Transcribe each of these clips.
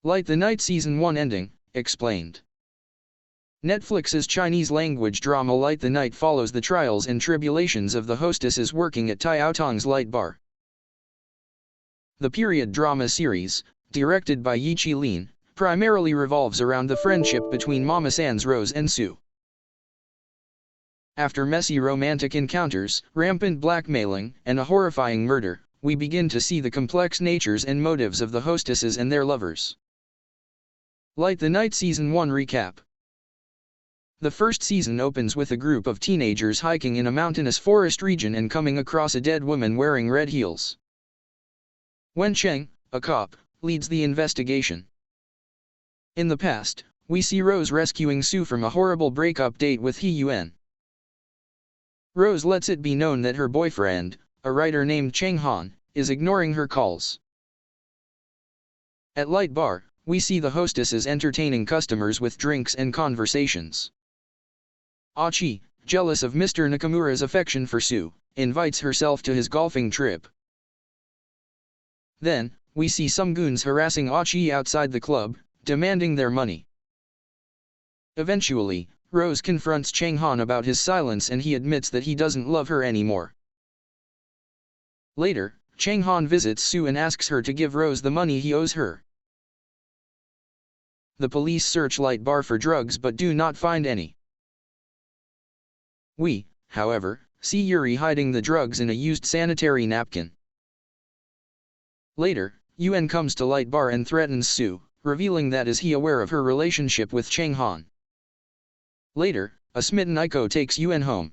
Light the Night Season 1 ending, explained. Netflix's Chinese-language drama Light the Night follows the trials and tribulations of the hostesses working at Tai Aotong's Light Bar. The period drama series, directed by Yi Qilin, primarily revolves around the friendship between Mama Sans Rose and Sue. After messy romantic encounters, rampant blackmailing, and a horrifying murder, we begin to see the complex natures and motives of the hostesses and their lovers. Light the Night Season 1 recap. The first season opens with a group of teenagers hiking in a mountainous forest region and coming across a dead woman wearing red heels. Wen Cheng, a cop, leads the investigation. In the past, we see Rose rescuing Sue from a horrible breakup date with He Yuan. Rose lets it be known that her boyfriend, a writer named Cheng Han, is ignoring her calls. At Light Bar, we see the hostesses entertaining customers with drinks and conversations. Achi, jealous of Mr. Nakamura's affection for Sue, invites herself to his golfing trip. Then, we see some goons harassing Achi outside the club, demanding their money. Eventually, Rose confronts Cheng Han about his silence and he admits that he doesn't love her anymore. Later, Cheng Han visits Sue and asks her to give Rose the money he owes her. The police search Light Bar for drugs but do not find any. We, however, see Yuri hiding the drugs in a used sanitary napkin. Later, Yuan comes to Light Bar and threatens Sue, revealing that is he aware of her relationship with Cheng Han. Later, a smitten Aiko takes Yuan home.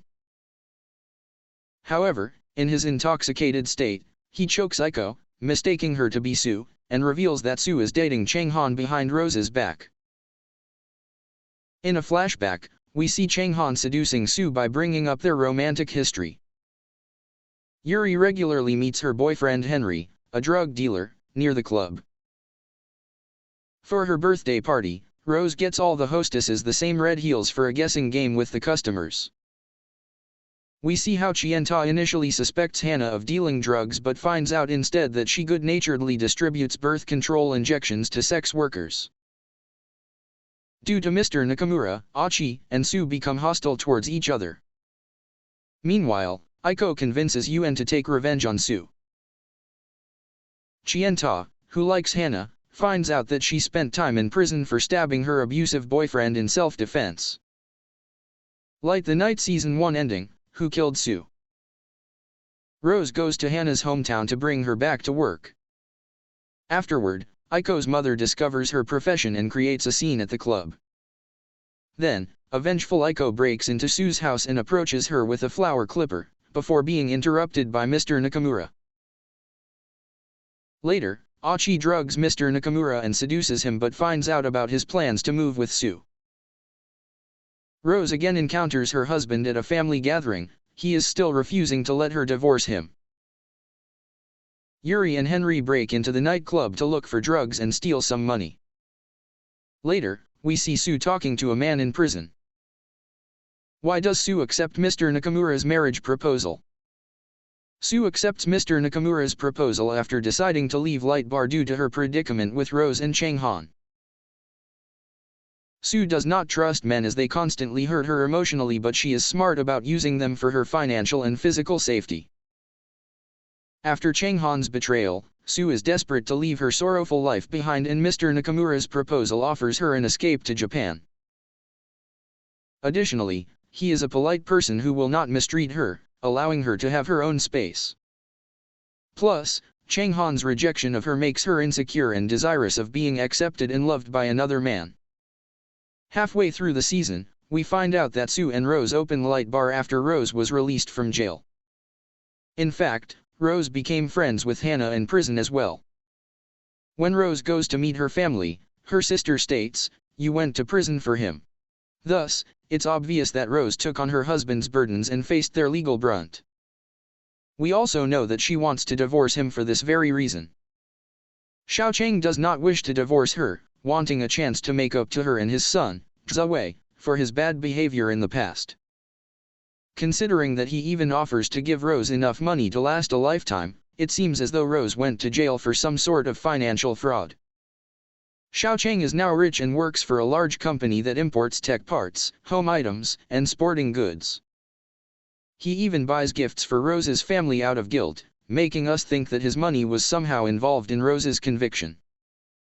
However, in his intoxicated state, he chokes Aiko, mistaking her to be Sue, and reveals that Sue is dating Cheng Han behind Rose's back. In a flashback, we see Cheng Han seducing Sue by bringing up their romantic history. Yuri regularly meets her boyfriend Henry, a drug dealer, near the club. For her birthday party, Rose gets all the hostesses the same red heels for a guessing game with the customers. We see how Qianta initially suspects Hannah of dealing drugs but finds out instead that she good-naturedly distributes birth control injections to sex workers. Due to Mr. Nakamura, Achi and Sue become hostile towards each other. Meanwhile, Aiko convinces Yuan to take revenge on Sue. Qianta, who likes Hannah, finds out that she spent time in prison for stabbing her abusive boyfriend in self-defense. Light the Night Season 1 ending, Who Killed Sue? Rose goes to Hannah's hometown to bring her back to work. Afterward, Aiko's mother discovers her profession and creates a scene at the club. Then, a vengeful Aiko breaks into Sue's house and approaches her with a flower clipper, before being interrupted by Mr. Nakamura. Later, Achi drugs Mr. Nakamura and seduces him but finds out about his plans to move with Sue. Rose again encounters her husband at a family gathering, he is still refusing to let her divorce him. Yuri and Henry break into the nightclub to look for drugs and steal some money. Later, we see Sue talking to a man in prison. Why does Sue accept Mr. Nakamura's marriage proposal? Sue accepts Mr. Nakamura's proposal after deciding to leave Light Bar due to her predicament with Rose and Cheng Han. Sue does not trust men as they constantly hurt her emotionally, but she is smart about using them for her financial and physical safety. After Cheng Han's betrayal, Sue is desperate to leave her sorrowful life behind and Mr. Nakamura's proposal offers her an escape to Japan. Additionally, he is a polite person who will not mistreat her, allowing her to have her own space. Plus, Cheng Han's rejection of her makes her insecure and desirous of being accepted and loved by another man. Halfway through the season, we find out that Sue and Rose opened Light Bar after Rose was released from jail. In fact, Rose became friends with Hannah in prison as well. When Rose goes to meet her family, her sister states, "You went to prison for him." Thus, it's obvious that Rose took on her husband's burdens and faced their legal brunt. We also know that she wants to divorce him for this very reason. Xiaocheng does not wish to divorce her, wanting a chance to make up to her and his son, Zhe Wei, for his bad behavior in the past. Considering that he even offers to give Rose enough money to last a lifetime, it seems as though Rose went to jail for some sort of financial fraud. Xiao Chang is now rich and works for a large company that imports tech parts, home items, and sporting goods. He even buys gifts for Rose's family out of guilt, making us think that his money was somehow involved in Rose's conviction.